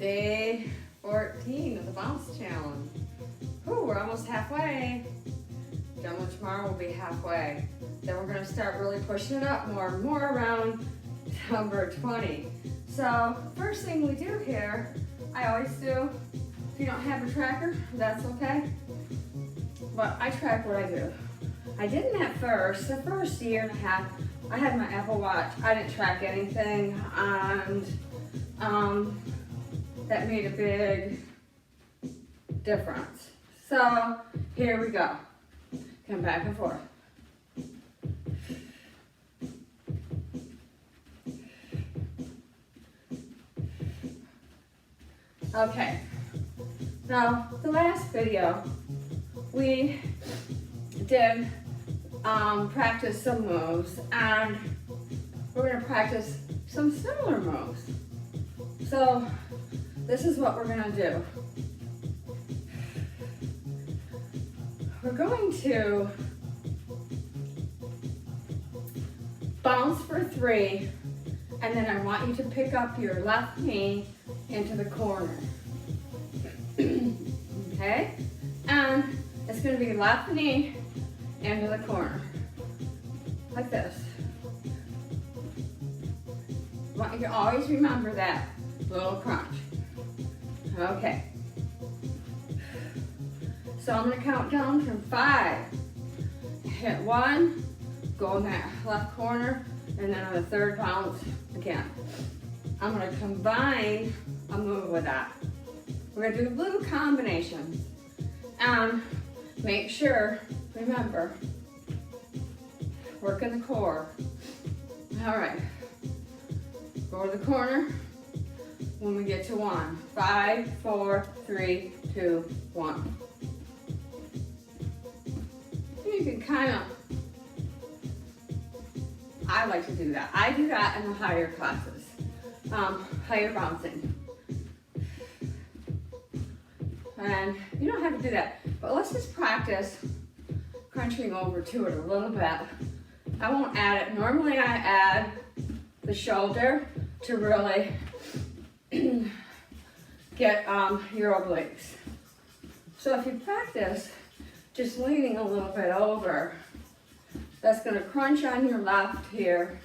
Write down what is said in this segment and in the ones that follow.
Day 14 of the bounce challenge. Whew, we're almost halfway. Done with tomorrow, we'll be halfway. Then we're gonna start really pushing it up more and more around number 20. So first thing we do here, I always do, if you don't have a tracker, that's okay. But I track what I do. I didn't at first, the first year and a half, I had my Apple Watch. I didn't track anything, and that made a big difference. So here we go. Come back and forth. Okay, now the last video we did practice some moves, and we're going to practice some similar moves. So this is what we're going to do. We're going to bounce for 3, and then I want you to pick up your left knee into the corner. Okay? And it's going to be left knee into the corner. Like this. I want you to always remember that little crunch. Okay. So I'm going to count down from 5. Hit 1, go in that left corner, and then on the third bounce again. I'm going to combine a move with that. We're going to do little combinations. And make sure, remember, work in the core. All right. Go to the corner when we get to 1. 5, 4, 3, 2, 1. You can kind of, I like to do that. I do that in the higher classes, higher bouncing. And you don't have to do that, but let's just practice crunching over to it a little bit. I won't add it. Normally I add the shoulder to really get your obliques. So if you practice just leaning a little bit over, that's going to crunch on your left here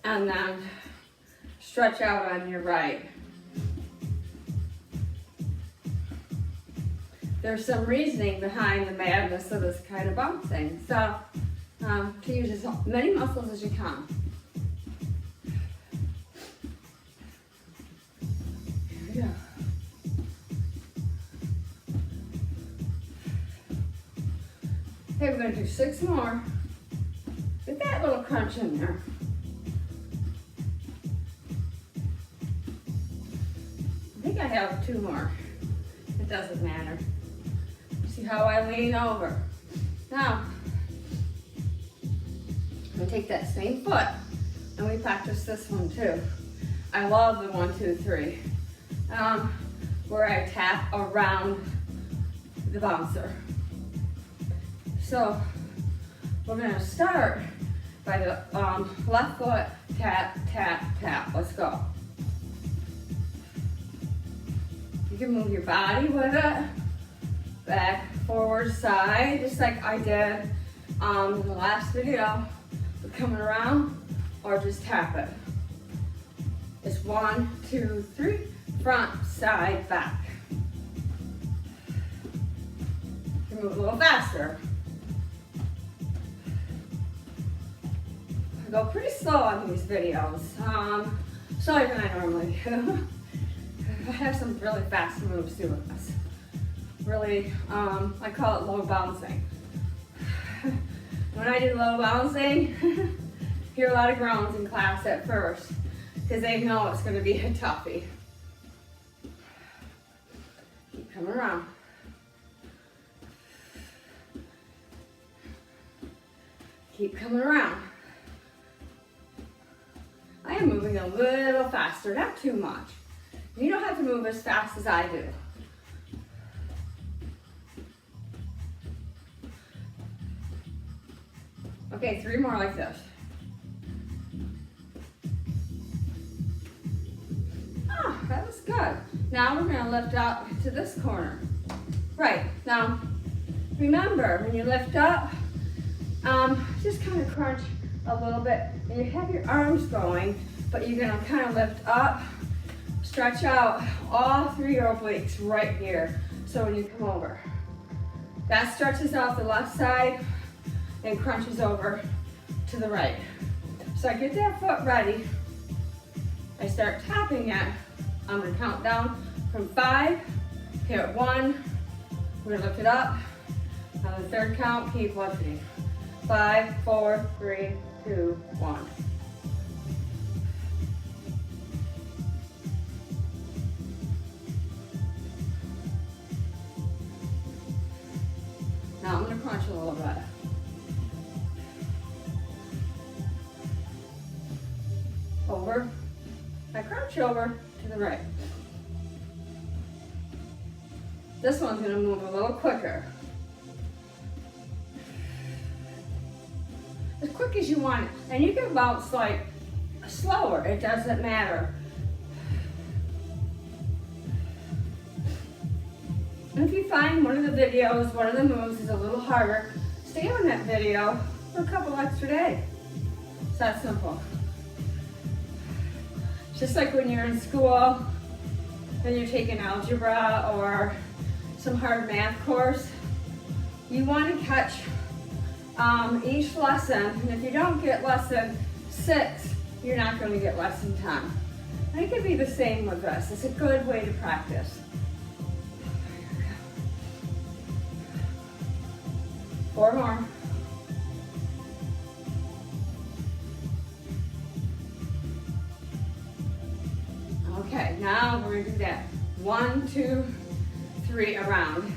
and then stretch out on your right. There's some reasoning behind the madness of this kind of bouncing. So to use as many muscles as you can. Here we go. Okay, we're going to do 6 more with that little crunch in there. I think I have 2 more. It doesn't matter. See how I lean over. Now, I'm going to take that same foot, and we practice this one too. I love the 1, 2, 3, where I tap around the bouncer. So we're going to start by the left foot, tap, tap, tap. Let's go. You can move your body with it, back, forward, side, just like I did in the last video. We're coming around, or just tap it. It's 1, 2, 3, front, side, back. You can move a little faster. I go pretty slow on these videos, slower than I normally do. I have some really fast moves doing this. Really, I call it low bouncing. When I do low bouncing, hear a lot of groans in class at first, because they know it's going to be a toughie. Keep coming around. Keep coming around. I am moving a little faster, not too much. You don't have to move as fast as I do. Okay, 3 more like this. that was good. Now we're gonna lift up to this corner. Right, now remember when you lift up, just kind of crunch a little bit, and you have your arms going, but you're gonna kind of lift up, stretch out all through your obliques right here. So when you come over, that stretches out the left side and crunches over to the right. So I get that foot ready. I start tapping it. I'm gonna count down from 5, hit 1, we're gonna lift it up. On the third count, keep lifting. 5, 4, 3, 2, 1. Now I'm gonna crunch a little bit. Over. I crunch over to the right. This one's gonna move a little quicker. As quick as you want it. And you can bounce like slower, it doesn't matter. And if you find one of the videos, one of the moves is a little harder, stay on that video for a couple extra days. It's that simple. Just like when you're in school and you're taking algebra or some hard math course, you want to catch each lesson, and if you don't get lesson 6, you're not going to get lesson 10. And it can be the same with this. It's a good way to practice. 4 more. Okay, now we're gonna do that 1, 2, 3 around.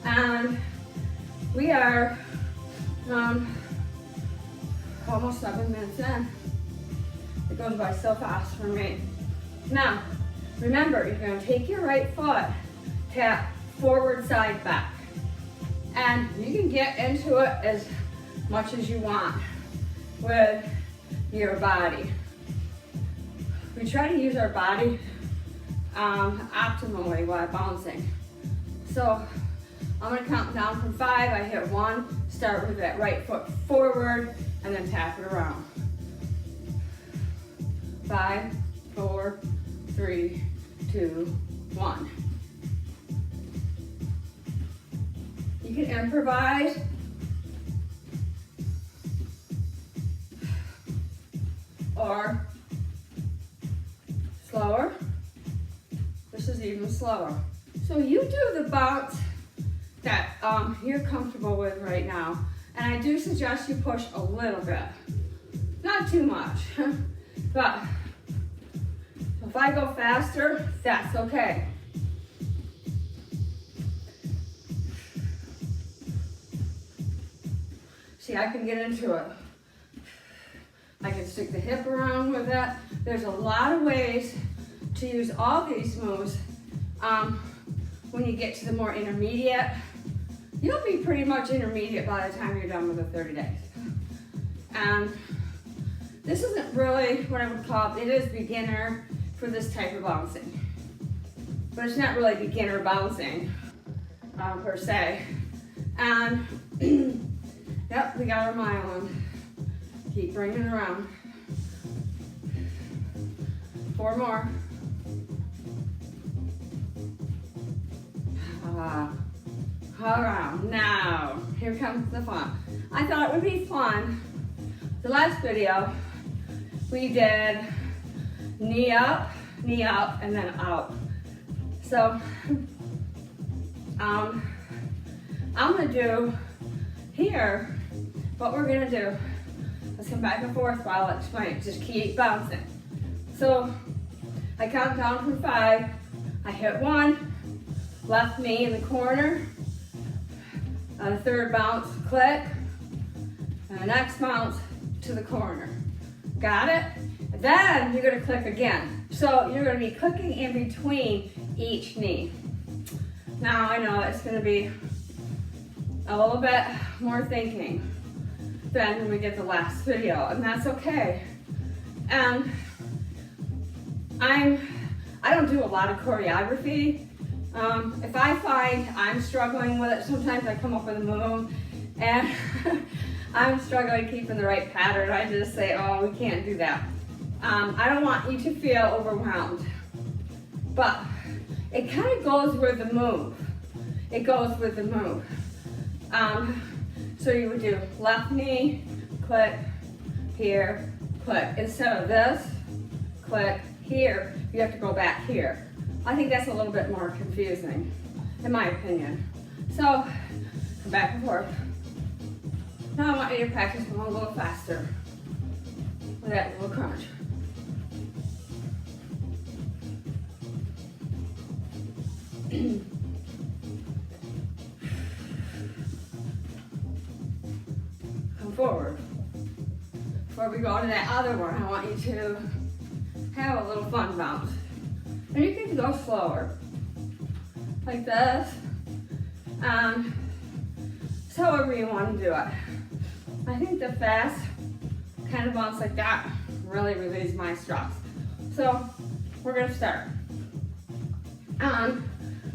And we are almost 7 minutes in. It goes by so fast for me. Now, remember, you're gonna take your right foot, tap forward, side, back. And you can get into it as much as you want with your body. We try to use our body optimally while bouncing. So I'm gonna count down from 5, I hit 1, start with that right foot forward, and then tap it around. 5, 4, 3, 2, 1. You can improvise. Or slower. This is even slower. So you do the bounce that you're comfortable with right now. And I do suggest you push a little bit. Not too much. But if I go faster, that's okay. See, I can get into it. I can stick the hip around with that. There's a lot of ways to use all these moves. When you get to the more intermediate, you'll be pretty much intermediate by the time you're done with the 30 days. And this isn't really what I would call, it is beginner for this type of bouncing. But it's not really beginner bouncing per se. And yep, we got our mile in. Keep bringing it around. 4 more. Around. Now, here comes the fun. I thought it would be fun. The last video, we did knee up, and then out. So, I'm gonna do here, what we're gonna do, let's come back and forth while I explain. Just keep bouncing. So, I count down from 5, I hit 1, left knee in the corner, on the third bounce, click, and the next bounce to the corner. Got it? Then you're gonna click again. So you're gonna be clicking in between each knee. Now I know it's gonna be a little bit more thinking than when we did the last video, and that's okay. And I I don't do a lot of choreography. If I find I'm struggling with it, sometimes I come up with a move and I'm struggling keeping the right pattern. I just say, oh, we can't do that. I don't want you to feel overwhelmed, but it kind of goes with the move. It goes with the move. So you would do left knee, click, here, click. Instead of this, click, here, you have to go back here. I think that's a little bit more confusing, in my opinion. So, come back and forth. Now I want you to practice going a little faster with that little crunch. Come forward. Before we go to that other one, I want you to have a little fun bounce. And you can go slower, like this, so however you want to do it. I think the fast kind of bounce like that really relieves my stress. So we're gonna start.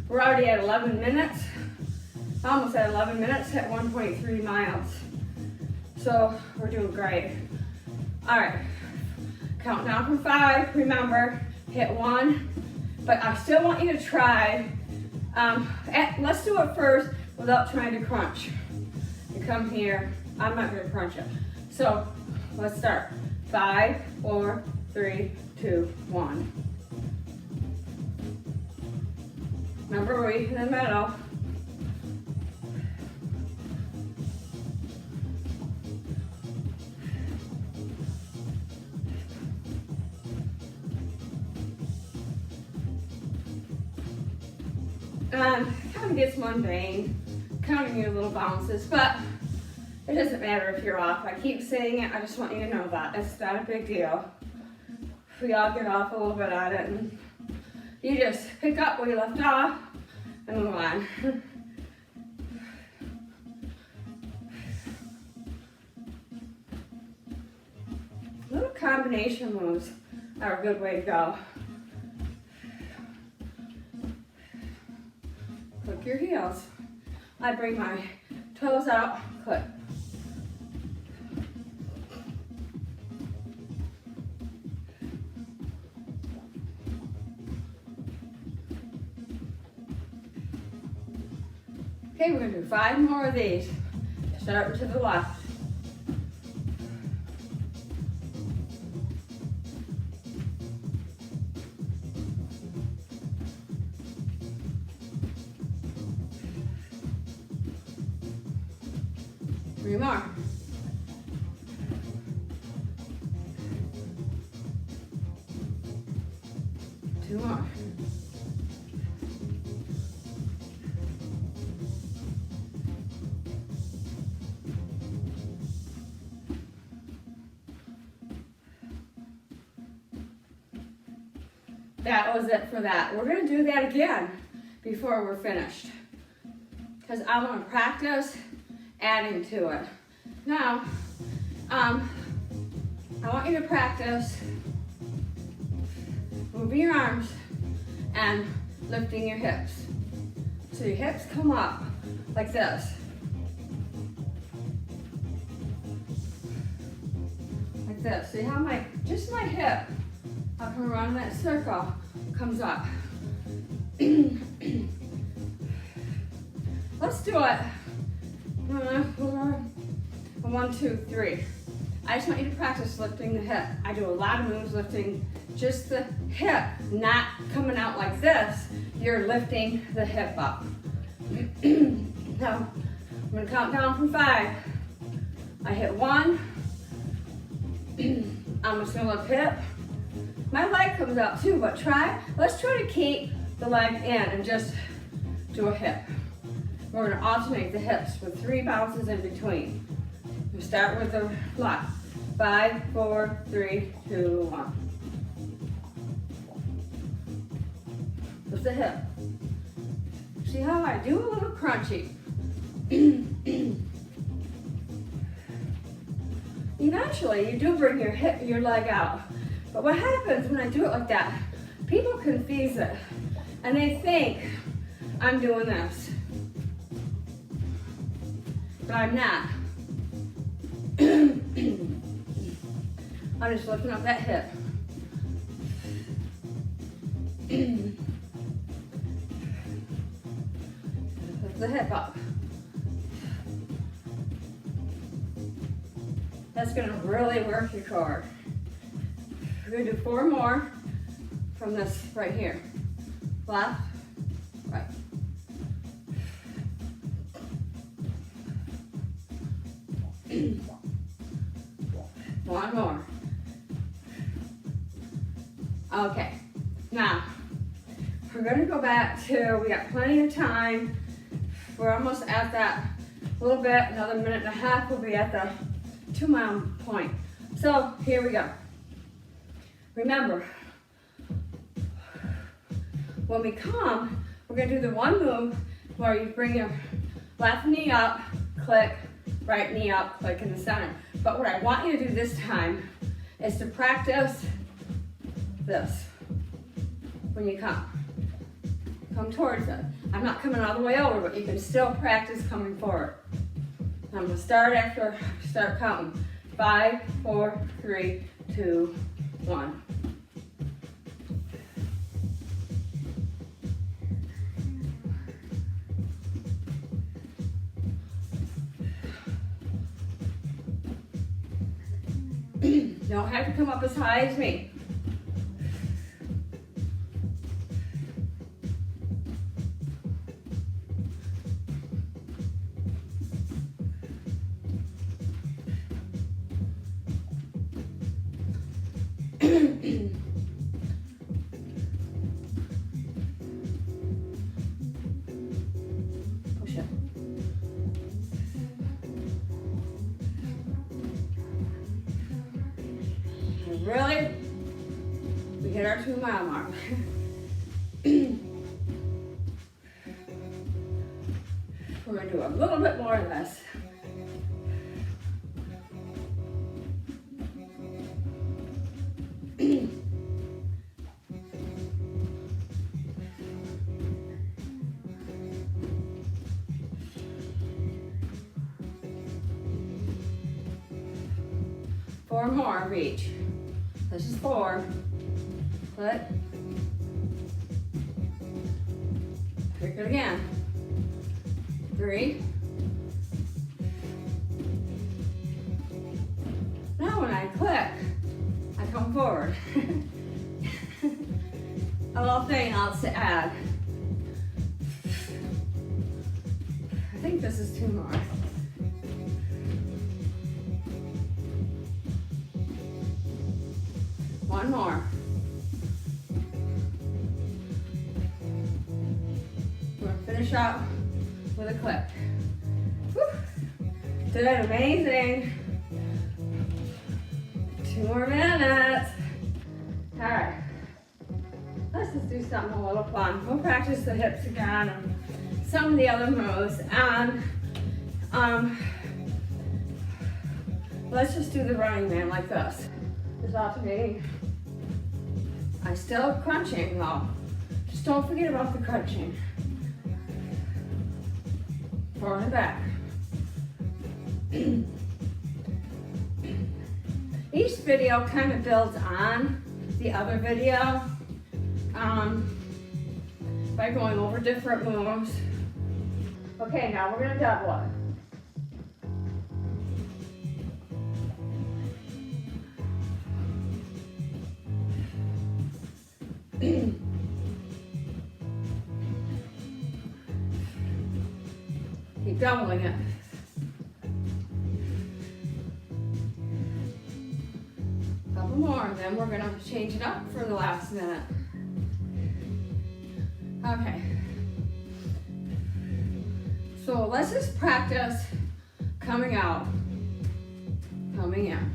We're already at 11 minutes, almost at 11 minutes at 1.3 miles. So we're doing great. All right, count down from 5, remember, hit 1, but I still want you to try, let's do it first without trying to crunch. You come here, I'm not gonna crunch it. So let's start. 5, 4, 3, 2, 1. Remember, we're in the middle. Kind of gets mundane, counting your little bounces, but it doesn't matter if you're off. I keep saying it, I just want you to know that. It's not a big deal. We all get off a little bit at it, and you just pick up where you left off and move on. Little combination moves are a good way to go. Click your heels. I bring my toes out, click. Okay, we're gonna do 5 more of these. Start to the left. Three more. Two more. That was it for that. We're gonna do that again before we're finished, because I want to practice adding to it. Now, I want you to practice moving your arms and lifting your hips. So your hips come up like this. Like this. See how just my hip, I'll come around that circle, comes up. Let's do it. 1, 2, 3. I just want you to practice lifting the hip. I do a lot of moves lifting just the hip, not coming out like this. You're lifting the hip up. Now, I'm gonna count down from 5. I hit 1. I'm just gonna lift hip. My leg comes out too, but let's try to keep the leg in and just do a hip. We're gonna alternate the hips with 3 bounces in between. We start with the left. 5, 4, 3, 2, 1. Lift the hip. See how I do a little crunchy. Eventually, you do bring your leg out. But what happens when I do it like that? People confuse it and they think I'm doing this, but I'm not. I'm just lifting up that hip. Lift the hip up. That's gonna really work your core. We're gonna do 4 more from this right here. Left, right. One more. Okay, now we're gonna go back to, we got plenty of time. We're almost at that little bit, another minute and a half, we'll be at the 2 mile point. So here we go. Remember, when we come, we're gonna do the one move where you bring your left knee up, click, right knee up, click in the center. But what I want you to do this time is to practice this when you come. Come towards it. I'm not coming all the way over, but you can still practice coming forward. I'm gonna start after I start counting. 5, 4, 3, 2, 1. Don't have to come up as high as me. Push it. Really? We hit our 2 mile mark. We're gonna do a little bit more of this. Four more of each. This is 4. Click. Click it again. 3. Now when I click, I come forward. A little thing else to add. I think this is 2 more. One more. We're gonna finish up with a click. Whew. Did amazing. 2 more minutes. All right. Let's just do something a little fun. We'll practice the hips again and some of the other moves. And let's just do the running man like this. It's alternating. I'm still crunching though. Just don't forget about the crunching. Forward and back. Each video kind of builds on the other video by going over different moves. Okay, now we're gonna double it. Keep doubling it. Couple more, and then we're gonna change it up for the last minute. Okay. So let's just practice coming out, coming in.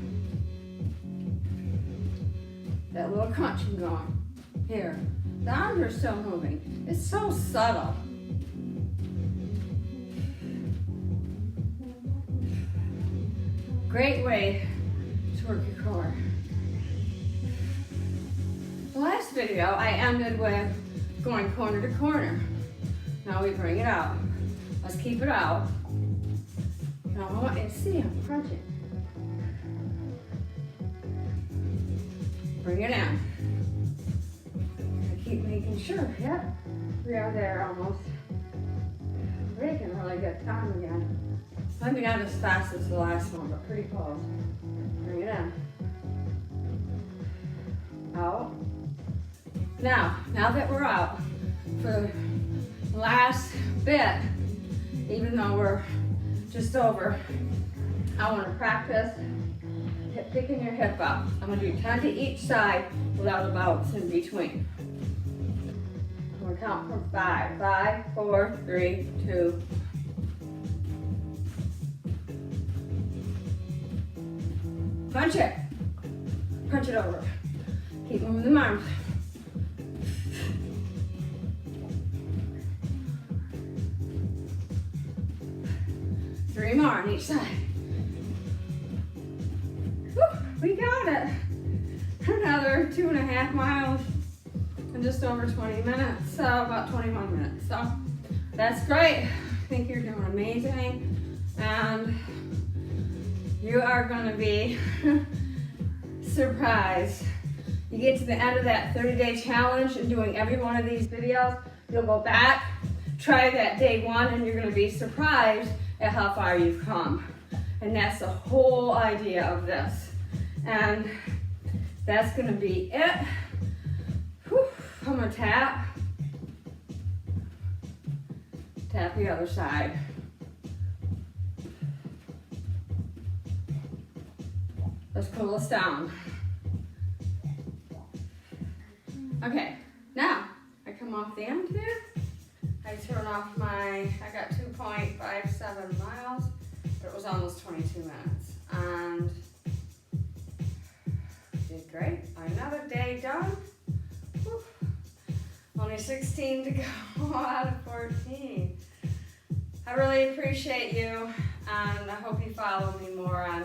That little crunching going. Here, the arms are still moving. It's so subtle. Great way to work your core. The last video, I ended with going corner to corner. Now we bring it out. Let's keep it out. Now I want you to see I'm crunching. Bring it in. Keep making sure, yep. We are there almost. Making really good time again. Maybe not as fast as the last one, but pretty close. Bring it in. Out. Now that we're out, for the last bit, even though we're just over, I want to practice picking your hip up. I'm going to do 10 to each side without a bounce in between. I'm going to count from 5. 5, 4, 3, 2. Punch it. Punch it over. Keep moving the arms. Three more on each side. Woo, we got it. Another 2.5 miles in just over 20 minutes, so about 21 minutes. So that's great. I think you're doing amazing, and you are going to be surprised. You get to the end of that 30-day challenge and doing every one of these videos, you'll go back, try that day 1, and you're going to be surprised at how far you've come. And that's the whole idea of this. And that's going to be it. Whew. I'm going to tap the other side. Let's cool us down. Okay, now I come off the end here. I turn off I got 2.57 miles, but it was almost 22 minutes. And did great. Another day done. Whew. Only 16 to go out of 14. I really appreciate you, and I hope you follow me more on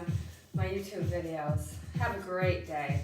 my YouTube videos. Have a great day.